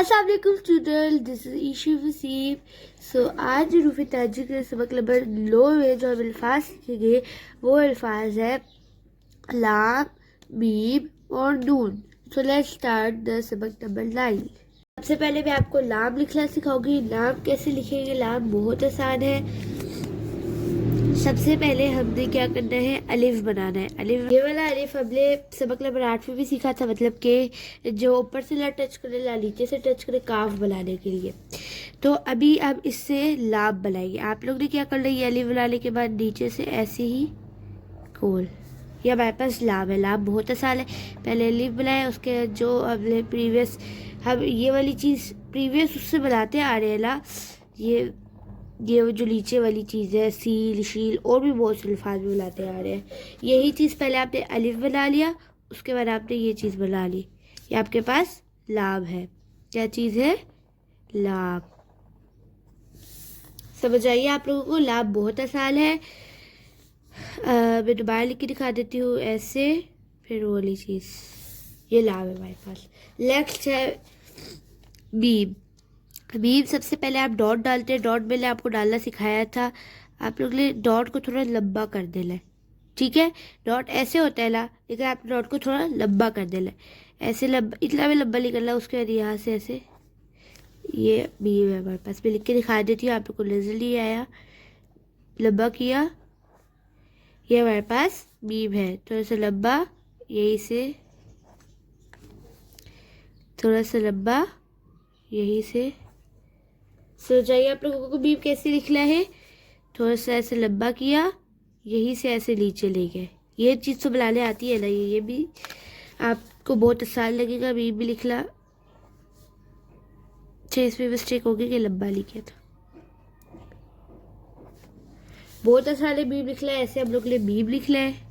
अस्सलाम वालेकुम student, this is ईशू वसीम। सो आज रूफी ताजी के सबक नंबर 9 में जो हम अल्फाज सीखेंगे वो अल्फाज है लाम, मीम और नून। सो लेट्स स्टार्ट द सबक नंबर 9। सबसे पहले मैं आपको लाम लिखना सिखाऊंगी। लाम कैसे लिखेंगे? लाम बहुत आसान है। सबसे पहले हमने क्या करना है, अलिफ बनाना है। अलिफ, ये वाला अलिफ हमने सबक नंबर 8 में भी सीखा था, मतलब कि जो ऊपर से ला टच करे, ला नीचे से टच करे, काफ बनाने के लिए। तो अभी अब इससे लाम बनाएंगे। आप लोग ने क्या करना है, ये अलिफ बनाने के बाद नीचे से ऐसे ही खोल, ये हमारे पास लाम है। लाम बहुत आसान है। पहले अलिफ बनाए, उसके जो हमने प्रीवियस, हम ये वाली चीज़ प्रीवियस उससे बनाते आ रहे हैं ला, ये जो नीचे वाली चीज़ है, सील शील और भी बहुत से अल्फाज में बनाते आ रहे हैं। यही चीज़ पहले आपने अलिफ बना लिया, उसके बाद आपने ये चीज़ बना ली, ये आपके पास लाम है। क्या चीज़ है? लाम। समझ आइए आप लोगों को? लाम बहुत आसान है। मैं दोबारा लिख के दिखा देती हूँ, ऐसे, फिर वो वाली चीज़, ये लाम है हमारे पास। नेक्स्ट है मीम। मीम सबसे पहले आप डॉट डालते हैं। डॉट मैंने आपको डालना सिखाया था। आप लोग ने डॉट को थोड़ा लंबा कर देना है, ठीक है? डॉट ऐसे होता है ला, लेकिन आप डॉट को थोड़ा लंबा कर देना है। ऐसे लंबा, इतना भी लंबा नहीं करना। उसके बाद यहाँ से ऐसे, ये मीम है हमारे पास। मैं लिख के दिखा देती हूँ, आप लोग को नजर नहीं आया, लंबा किया, ये हमारे पास मीम है। थोड़ा सा लंबा, यही से थोड़ा सा लंबा, यही से। सो जाइए आप लोगों को मीम कैसे लिखना है। थोड़ा सा ऐसे लंबा किया, यही से ऐसे नीचे ले गए। ये चीज़ तो बनाने आती है ना, ये भी आपको बहुत आसान लगेगा मीम भी लिखना। अच्छा, इसमें मिस्टेक होगी कि लंबा लिखा था। बहुत आसान है मीम लिखना है। ऐसे हम लोग के लिए मीम लिखना है।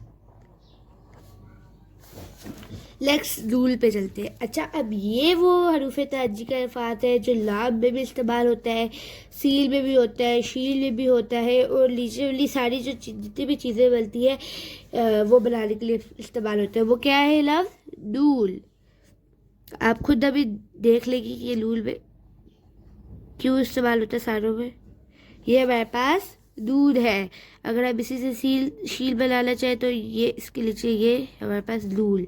नेक्स्ट नून पे चलते हैं। अच्छा, अब ये वो हरूफ ताजी का अल्फाज है जो लाम में भी इस्तेमाल होता है, सील में भी होता है, शील में भी होता है, और नीचे वाली सारी जो जितनी भी चीज़ें बनती है वो बनाने के लिए इस्तेमाल होता है। वो क्या है? लफ्ज़ नून। आप खुद अभी देख लेगी कि ये नून में क्यों इस्तेमाल होता है सारों में। ये हमारे पास दूध है। अगर आप इसी से शील बनाना चाहें तो ये इसके नीचे ये हमारे पास लूल।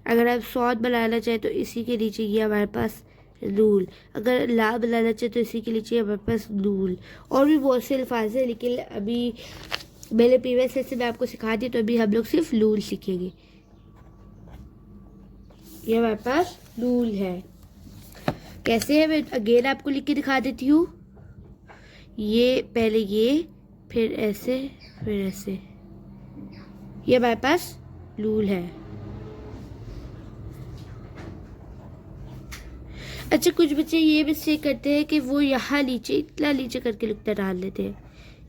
अगर आप सौद बनाना चाहें तो इसी के नीचे ये हमारे पास लूल। अगर ला बनाना चाहें तो इसी के नीचे हमारे पास लूल। और भी बहुत से अल्फाज हैं, लेकिन अभी मैंने प्रीवियस लेसन में आपको सिखा दी, तो अभी हम लोग सिर्फ लूल सीखेंगे। ये हमारे पास लूल है। कैसे है, मैं अगेन आपको लिख के दिखा देती हूँ। ये पहले ये, फिर ऐसे, फिर ऐसे, ये हमारे पास लूल है। अच्छा, कुछ बच्चे ये मिस्टेक करते हैं कि वो यहाँ नीचे, इतना नीचे करके नुक्ता डाल लेते हैं,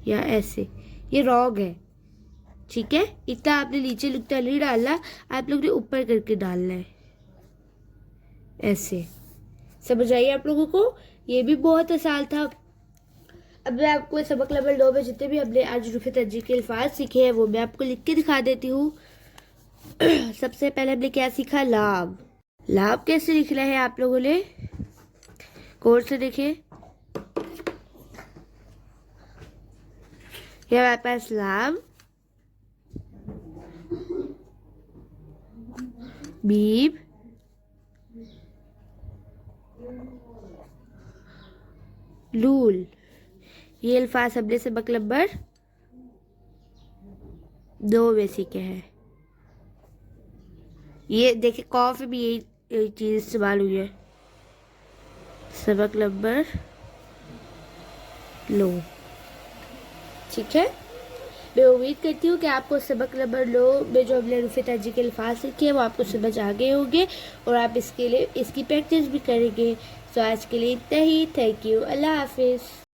या ऐसे। ये रॉन्ग है, ठीक है? इतना आपने नीचे नुक्ता नहीं डालना, आप लोग ने ऊपर करके डालना है, ऐसे। समझ आइए आप लोगों को? ये भी बहुत आसान था। अब मैं आपको सबक नंबर 9 में जितने भी हमने आज रूफ़ ताजी के अल्फाज सीखे हैं वो मैं आपको लिख के दिखा देती हूँ। सबसे पहले हमने क्या सीखा? लाम। लाम कैसे लिखना है आप लोगों ने गौर से देखे। ये हमारे पास लाम, मीम, लूल। ये अल्फाज हमने सबक नंबर 2 में सीखे हैं। ये देखिए, कॉफ में भी यही चीज़ इस्तेमाल हुई है। सबक नंबर 9, ठीक है? मैं उम्मीद करती हूँ कि आपको सबक नंबर 9 में जो हमने रूफ़ ताजी के अल्फाज सीखे हैं वो आपको समझ आ गए होंगे, और आप इसके लिए इसकी प्रैक्टिस भी करेंगे। तो आज के लिए इतना ही। Thank you. अल्लाह हाफिज़।